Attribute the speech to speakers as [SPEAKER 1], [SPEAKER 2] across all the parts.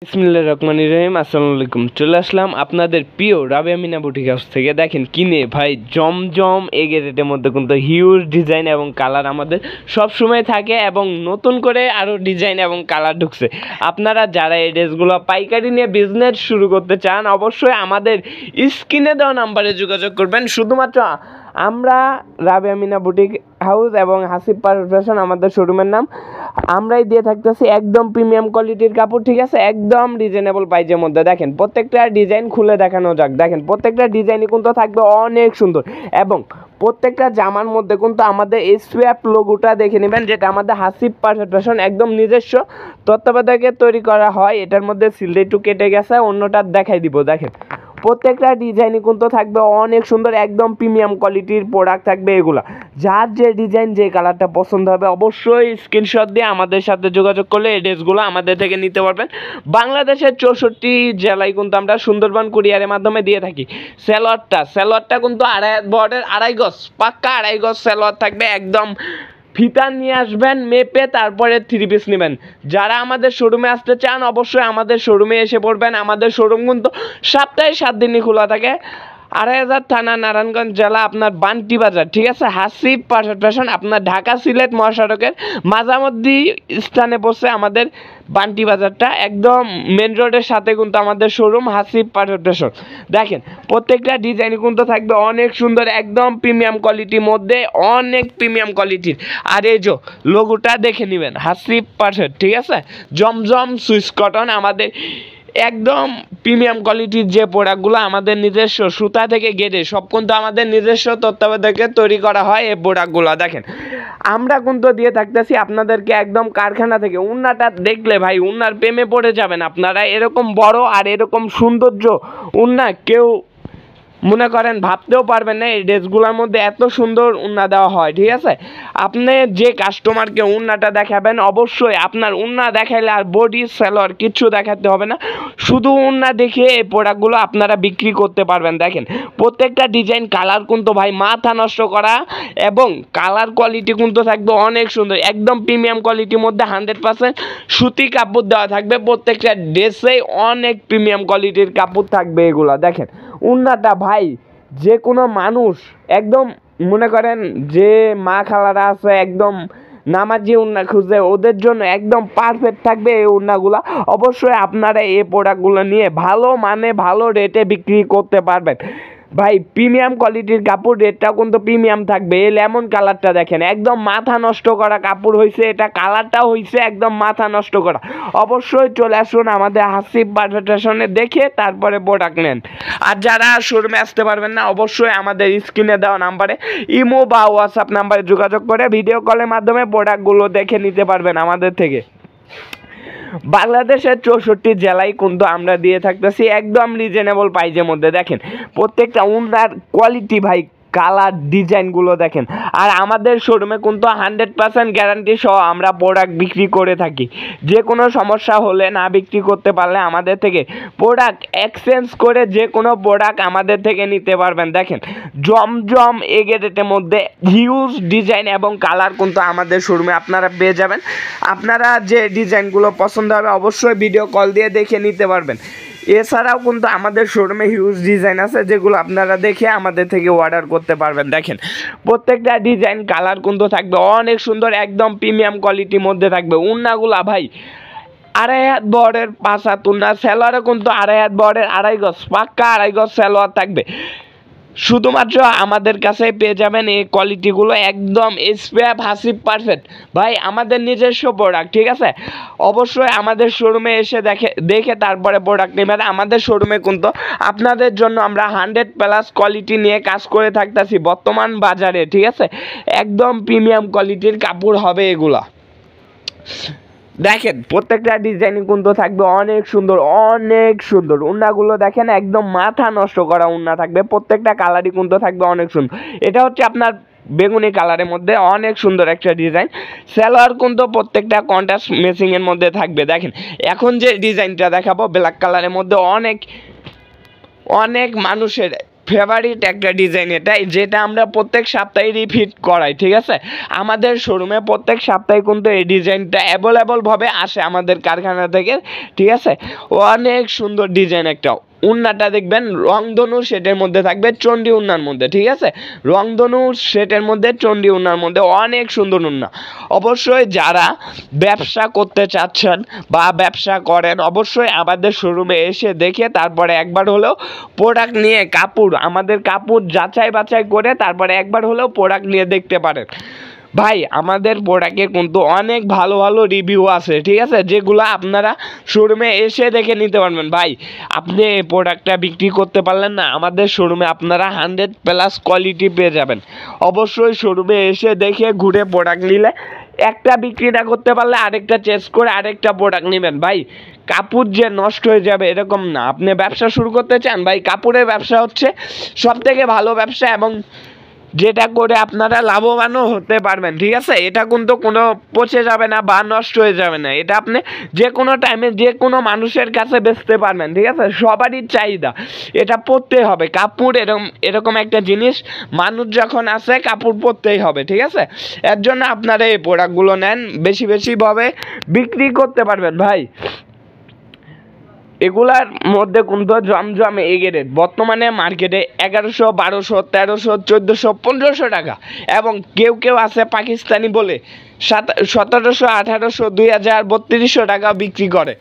[SPEAKER 1] বিসমিল্লাহির রহমানির রহিম। আসসালামু আলাইকুম। চলে আসলাম আপনাদের প্রিয় রাবেয়া মিনা বুটিক হাউস থেকে। দেখেন কিনে ভাই জমজম এগে রেটের মধ্যে কিন্তু হিউজ ডিজাইন এবং কালার আমাদের সব সময় থাকে এবং নতুন করে আরও ডিজাইন এবং কালার ঢুকছে। আপনারা যারা এই ড্রেসগুলো পাইকারি নিয়ে বিজনেস শুরু করতে চান অবশ্যই আমাদের স্ক্রিনে দেওয়া নাম্বারে যোগাযোগ করবেন। শুধুমাত্র আমরা রাবেয়া মিনা বুটিক হাউস এবং হাসিব ফ্যাশন আমাদের শোরুমের নাম, আমরাই দিয়ে থাকতেছি একদম প্রিমিয়াম কোয়ালিটির কাপড়, ঠিক আছে, একদম রিজনেবল প্রাইসের মধ্যে। দেখেন প্রত্যেকটা ডিজাইন খুলে দেখানো যাক। দেখেন প্রত্যেকটা ডিজাইনই কিন্তু থাকবে অনেক সুন্দর এবং প্রত্যেকটা জামার মধ্যে কিন্তু আমাদের এসপিএফ লোগোটা দেখে নেবেন, যেটা আমাদের হাসিব ফ্যাশন একদম নিজস্ব তত্ত্বাবধায়কে তৈরি করা হয়। এটার মধ্যে সিলটা একটু কেটে গেছে, অন্যটা দেখাই দিব। দেখেন প্রত্যেকটা ডিজাইনই কিন্তু থাকবে অনেক সুন্দর, একদম প্রিমিয়াম কোয়ালিটির প্রোডাক্ট থাকবে এগুলা। যার যে ডিজাইন যে কালারটা পছন্দ হবে অবশ্যই স্ক্রিনশট দিয়ে আমাদের সাথে যোগাযোগ করলে এই ড্রেসগুলো আমাদের থেকে নিতে পারবেন। বাংলাদেশের 64 জেলায় কিন্তু আমরা সুন্দরবন কুরিয়ারের মাধ্যমে দিয়ে থাকি। সেলোয়ারটা কিন্তু বর্ডার 2.5 গজ, পাক্কা 2.5 গজ সেলোয়ার থাকবে। একদম ফিতা নিয়ে আসবেন মেপে, তারপরে 3 পিস নেবেন। যারা আমাদের শোরুমে আসতে চান অবশ্যই আমাদের শোরুমে এসে পড়বেন। আমাদের শোরুম কিন্তু সপ্তাহে 7 দিনই খোলা থাকে। 2.5 থানা, নারায়ণগঞ্জ জেলা, আপনার বান্টি বাজার, ঠিক আছে। হাসিব ফ্যাশন আপনার ঢাকা সিলেট মহাসড়কের মাঝামধ্যি স্থানে পড়ছে আমাদের বান্টি বাজারটা, একদম মেন রোডের সাথে কিন্তু আমাদের শোরুম হাসিব ফ্যাশন। দেখেন প্রত্যেকটা ডিজাইন কিন্তু থাকবে অনেক সুন্দর, একদম প্রিমিয়াম কোয়ালিটির মধ্যে, অনেক প্রিমিয়াম কোয়ালিটির। আর এই যে লোগোটা দেখে নেবেন হাসিব ফ্যাশন, ঠিক আছে। জমজম সুইস কটন আমাদের একদম প্রিমিয়াম কোয়ালিটির যে প্রোডাক্টগুলো আমাদের নিজস্ব সুতা থেকে গেড়ে সব কিন্তু আমাদের নিজস্ব তত্ত্বাবধায়কে তৈরি করা হয়। এই প্রোডাক্টগুলো দেখেন আমরা কিন্তু দিয়ে থাকতেছি আপনাদেরকে একদম কারখানা থেকে। উন্নাটা দেখলে ভাই উন্নার প্রেমে পড়ে যাবেন আপনারা। এরকম বড় আর এরকম সৌন্দর্য উন্না কেউ মনে করেন ভাবতেও পারবেন না এই ড্রেসগুলোর মধ্যে এত সুন্দর উন্না দেওয়া হয়, ঠিক আছে। আপনি যে কাস্টমারকে উন্নাটা দেখাবেন অবশ্যই আপনার উন্না দেখাইলে আর বডি সেলোয়ার কিচ্ছু দেখাতে হবে না, শুধু উন্না দেখে এই প্রোডাক্টগুলো আপনারা বিক্রি করতে পারবেন। দেখেন প্রত্যেকটা ডিজাইন কালার কিন্তু ভাই মাথা নষ্ট করা এবং কালার কোয়ালিটি কিন্তু থাকবে অনেক সুন্দর, একদম প্রিমিয়াম কোয়ালিটির মধ্যে 100% সুতি কাপড় দেওয়া থাকবে। প্রত্যেকটা ড্রেসেই অনেক প্রিমিয়াম কোয়ালিটির কাপড় থাকবে এগুলো। দেখেন উন্নাটা ভাই যে কোনো মানুষ একদম মনে করেন যে মা খালারা আছে একদম নামাজি উন্না খুঁজে, ওদের জন্য একদম পারফেক্ট থাকবে এই উন্নাগুলো। অবশ্যই আপনারা এই প্রোডাক্টগুলো নিয়ে ভালো মানে ভালো রেটে বিক্রি করতে পারবেন। ভাই প্রিমিয়াম কোয়ালিটির কাপড়, রেটটাও কিন্তু প্রিমিয়াম থাকবে। এই লেমন কালারটা দেখেন একদম মাথা নষ্ট করা কাপড় হয়েছে, এটা কালারটাও হয়েছে একদম মাথা নষ্ট করা। অবশ্যই চলে আসুন আমাদের হাসিব ফ্যাশনে, দেখে তারপরে প্রোডাক্ট নেন। আর যারা শোরুমে আসতে পারবেন না অবশ্যই আমাদের স্ক্রিনে দেওয়া নাম্বারে ইমো বা হোয়াটসঅ্যাপ নাম্বারে যোগাযোগ করে ভিডিও কলের মাধ্যমে প্রোডাক্টগুলো দেখে নিতে পারবেন আমাদের থেকে। বাংলাদেশের 64 জেলায় কিন্তু আমরা দিয়ে থাকতেছি একদম রিজনেবল প্রাইসের মধ্যে। দেখেন প্রত্যেকটা উন্নার কোয়ালিটি ভাই, কালার ডিজাইনগুলো দেখেন। আর আমাদের শোরুমে কিন্তু 100% গ্যারান্টি সহ আমরা প্রোডাক্ট বিক্রি করে থাকি। যে কোনো সমস্যা হলে না বিক্রি করতে পারলে আমাদের থেকে প্রোডাক্ট এক্সচেঞ্জ করে যে কোনো প্রোডাক্ট আমাদের থেকে নিতে পারবেন। দেখেন জমজম এগে রেটের মধ্যে হিউজ ডিজাইন এবং কালার কিন্তু আমাদের শোরুমে আপনারা পেয়ে যাবেন। আপনারা যে ডিজাইনগুলো পছন্দ হবে অবশ্যই ভিডিও কল দিয়ে দেখে নিতে পারবেন। এছাড়াও কিন্তু আমাদের শোরুমে হিউজ ডিজাইন আছে যেগুলো আপনারা দেখে আমাদের থেকে অর্ডার করতে পারবেন। দেখেন প্রত্যেকটা ডিজাইন কালার কিন্তু থাকবে অনেক সুন্দর, একদম প্রিমিয়াম কোয়ালিটির মধ্যে থাকবে। উন্নাগুলা ভাই 2.5 হাত বহরের 5 হাত উন্না, সেলোয়ারও কিন্তু 2.5 হাত বহরের 2.5 গজ, পাক্কা 2.5 গজ সেলোয়ার থাকবে। শুধুমাত্র আমাদের কাছে পেয়ে যাবেন এই কোয়ালিটিগুলো, একদম এসপিএফ হাসিব পারফেক্ট ভাই আমাদের নিজস্ব প্রোডাক্ট, ঠিক আছে। অবশ্যই আমাদের শোরুমে এসে দেখে তারপরে প্রোডাক্ট নেবেন। আমাদের শোরুমে কিন্তু আপনাদের জন্য আমরা 100+ কোয়ালিটি নিয়ে কাজ করে থাকতেছি বর্তমান বাজারে, ঠিক আছে। একদম প্রিমিয়াম কোয়ালিটির কাপড় হবে এগুলা। দেখেন প্রত্যেকটা ডিজাইন কিন্তু থাকবে অনেক সুন্দর, অনেক সুন্দর। উন্নাগুলো দেখেন একদম মাথা নষ্ট করা উন্না থাকবে। প্রত্যেকটা কালারই কিন্তু থাকবে অনেক সুন্দর। এটা হচ্ছে আপনার বেগুনি কালারের মধ্যে অনেক সুন্দর একটা ডিজাইন। সেলোয়ার কিন্তু প্রত্যেকটা কন্ট্রাস্ট ম্যাচিংয়ের মধ্যে থাকবে। দেখেন এখন যে ডিজাইনটা দেখাবো ব্ল্যাক কালারের মধ্যে অনেক মানুষের ফেভারিট একটা ডিজাইন এটা, যেটা আমরা প্রত্যেক সপ্তাহে রিপিট করাই, ঠিক আছে। আমাদের শোরুমে প্রত্যেক সপ্তাহে কিন্তু এই ডিজাইনটা অ্যাভেলেবলভাবে আসে আমাদের কারখানা থেকে, ঠিক আছে। অনেক সুন্দর ডিজাইন একটা। উন্নাটা দেখবেন রংধনু সেটের মধ্যে থাকবে, চণ্ডী উন্নার মধ্যে, ঠিক আছে। রংধনু সেটের মধ্যে চণ্ডী উন্নার মধ্যে অনেক সুন্দর উন্না। অবশ্যই যারা ব্যবসা করতে চাচ্ছেন বা ব্যবসা করেন, অবশ্যই আমাদের শোরুমে এসে দেখে তারপরে একবার হলেও প্রোডাক্ট নিয়ে আমাদের কাপড় যাচাই বাছাই করে তারপরে একবার হলেও প্রোডাক্ট নিয়ে দেখতে পারেন। ভাই আমাদের প্রোডাক্টের কিন্তু অনেক ভালো ভালো রিভিউ আছে, ঠিক আছে, যেগুলো আপনারা শোরুমে এসে দেখে নিতে পারবেন। ভাই আপনি এই প্রোডাক্টটা বিক্রি করতে পারলেন না, আমাদের শোরুমে আপনারা 100+ কোয়ালিটি পেয়ে যাবেন। অবশ্যই শোরুমে এসে দেখে ঘুরে প্রোডাক্ট নিলে একটা বিক্রি না করতে পারলে আরেকটা চেঞ্জ করে আরেকটা প্রোডাক্ট নেবেন। ভাই কাপড় যে নষ্ট হয়ে যাবে এরকম না। আপনি ব্যবসা শুরু করতে চান, ভাই কাপড়ের ব্যবসা হচ্ছে সবথেকে ভালো ব্যবসা, এবং যেটা করে আপনারা লাভবানও হতে পারবেন, ঠিক আছে। এটা কিন্তু কোনো পচে যাবে না বা নষ্ট হয়ে যাবে না, এটা আপনি যে কোনো টাইমে যে কোনো মানুষের কাছে বেচতে পারবেন, ঠিক আছে। সবারই চাহিদা, এটা পরতে হবে। কাপড় এরকম একটা জিনিস, মানুষ যখন আসে কাপড় পরতেই হবে, ঠিক আছে। এর জন্য আপনারা এই প্রোডাক্টগুলো নেন, বেশি বেশিভাবে বিক্রি করতে পারবেন। ভাই এগুলার মধ্যে কিন্তু জমজম এগেরেট বর্তমানে মার্কেটে 1100, 1200, 1300, 1400, 1500 টাকা, এবং কেউ আছে পাকিস্তানি বলে 1700, 1800, 2000, 3200 টাকা বিক্রি করে।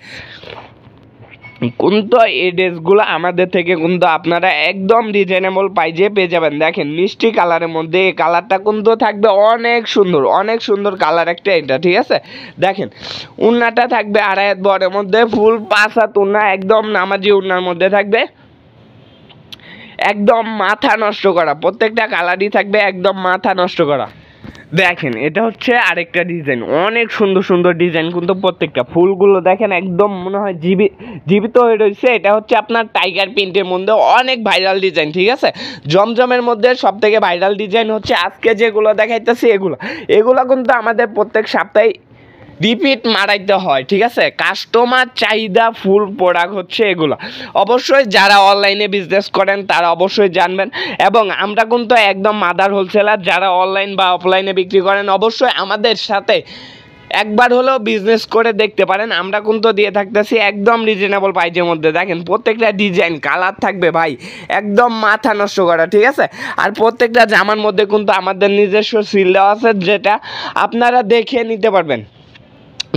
[SPEAKER 1] কিন্তু এই ড্রেসগুলো আমাদের থেকে কিন্তু আপনারা একদম রিজনেবল প্রাইসে পেয়ে যাবেন। দেখেন মিষ্টি কালারের মধ্যে এই কালারটা কিন্তু থাকবে অনেক সুন্দর কালার একটা এটা, ঠিক আছে। দেখেন উন্নাটা থাকবে 2.5 হাত বড়ের মধ্যে, ফুল 5 হাত উন্না, একদম নামাজি উন্নার মধ্যে থাকবে, একদম মাথা নষ্ট করা। প্রত্যেকটা কালারই থাকবে একদম মাথা নষ্ট করা। দেখেন এটা হচ্ছে আরেকটা ডিজাইন, অনেক সুন্দর ডিজাইন, কিন্তু প্রত্যেকটা ফুলগুলো দেখেন একদম মনে হয় জীবিত হয়ে রয়েছে। এটা হচ্ছে আপনার টাইগার প্রিন্টের মধ্যে অনেক ভাইরাল ডিজাইন, ঠিক আছে। জমজমের মধ্যে সব থেকে ভাইরাল ডিজাইন হচ্ছে আজকে যেগুলো দেখাইতেছি এগুলো কিন্তু আমাদের প্রত্যেক সপ্তাহে রিপিট মারাইতে হয়, ঠিক আছে। কাস্টমার চাহিদা ফুল প্রোডাক্ট হচ্ছে এগুলো। অবশ্যই যারা অনলাইনে বিজনেস করেন তারা অবশ্যই জানবেন, এবং আমরা কিন্তু একদম মাদার হোলসেলার। যারা অনলাইন বা অফলাইনে বিক্রি করেন অবশ্যই আমাদের সাথে একবার হলেও বিজনেস করে দেখতে পারেন। আমরা কিন্তু দিয়ে থাকতেছি একদম রিজনেবল প্রাইসের মধ্যে। দেখেন প্রত্যেকটা ডিজাইন কালার থাকবে ভাই একদম মাথা নষ্ট করা, ঠিক আছে। আর প্রত্যেকটা জামার মধ্যে কিন্তু আমাদের নিজস্ব সিল দেওয়া আছে, যেটা আপনারা দেখে নিতে পারবেন।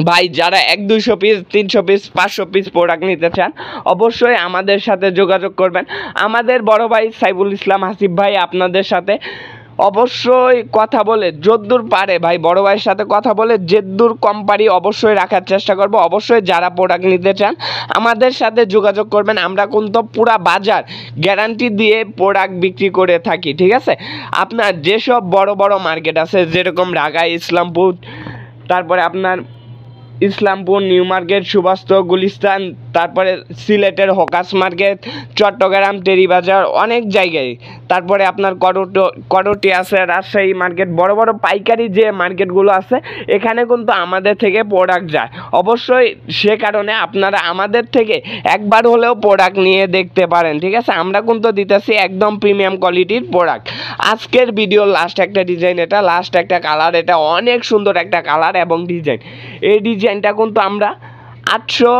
[SPEAKER 1] ভাই যারা 100-200 পিস, 300 পিস, 500 পিস প্রোডাক্ট নিতে চান অবশ্যই আমাদের সাথে যোগাযোগ করবেন। আমাদের বড় ভাই সাইফুল ইসলাম হাসিব ভাই আপনাদের সাথে অবশ্যই কথা বলে যদ্দূর পারে, ভাই বড় ভাইয়ের সাথে কথা বলে যেদ্দূর কম পারি অবশ্যই রাখার চেষ্টা করব। অবশ্যই যারা প্রোডাক্ট নিতে চান আমাদের সাথে যোগাযোগ করবেন। আমরা কিন্তু পুরা বাজার গ্যারান্টি দিয়ে প্রোডাক্ট বিক্রি করে থাকি, ঠিক আছে। আপনার যেসব বড় মার্কেট আছে, যেরকম ঢাকা, ইসলামপুর, তারপরে আপনার ইসলামপুর, নিউ মার্কেট, সুবাস্ত, গুলিস্তান, তারপরে সিলেটের হকাস মার্কেট, চট্টগ্রাম, টেরিবাজার, অনেক জায়গায়, তারপরে আপনার করটি আছে, রাজশাহী মার্কেট, বড় পাইকারি যে মার্কেটগুলো আছে এখানে কিন্তু আমাদের থেকে প্রোডাক্ট যায়। অবশ্যই সে কারণে আপনারা আমাদের থেকে একবার হলেও প্রোডাক্ট নিয়ে দেখতে পারেন, ঠিক আছে। আমরা কিন্তু দিতেছি একদম প্রিমিয়াম কোয়ালিটির প্রোডাক্ট। আজকের ভিডিও লাস্ট একটা ডিজাইন, এটা লাস্ট একটা কালার, এটা অনেক সুন্দর একটা কালার এবং ডিজাইন। এই ডিজাইনটা কিন্তু আমরা 800,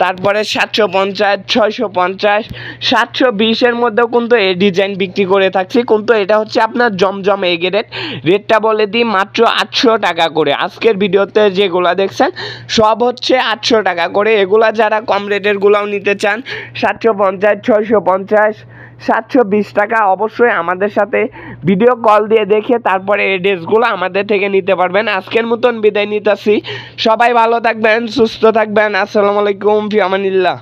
[SPEAKER 1] তারপরে 750, 650, 720-এর মধ্যেও কিন্তু এই ডিজাইন বিক্রি করে থাকছি। কিন্তু এটা হচ্ছে আপনার জমজম এগেরেট, রেটটা বলে দিই মাত্র 800 টাকা করে। আজকের ভিডিওতে যেগুলো দেখছেন সব হচ্ছে 800 টাকা করে। এগুলা যারা কম রেটেরগুলোও নিতে চান 750, 650, 720 টাকা, অবশ্যই আমাদের সাথে ভিডিও কল দিয়ে দেখে তারপরে এই ড্রেসগুলো আমাদের থেকে নিতে পারবেন। আজকের মতন বিদায় নিতেছি, সবাই ভালো থাকবেন, সুস্থ থাকবেন। আসসালামু আলাইকুম, ফি আমানিল্লাহ।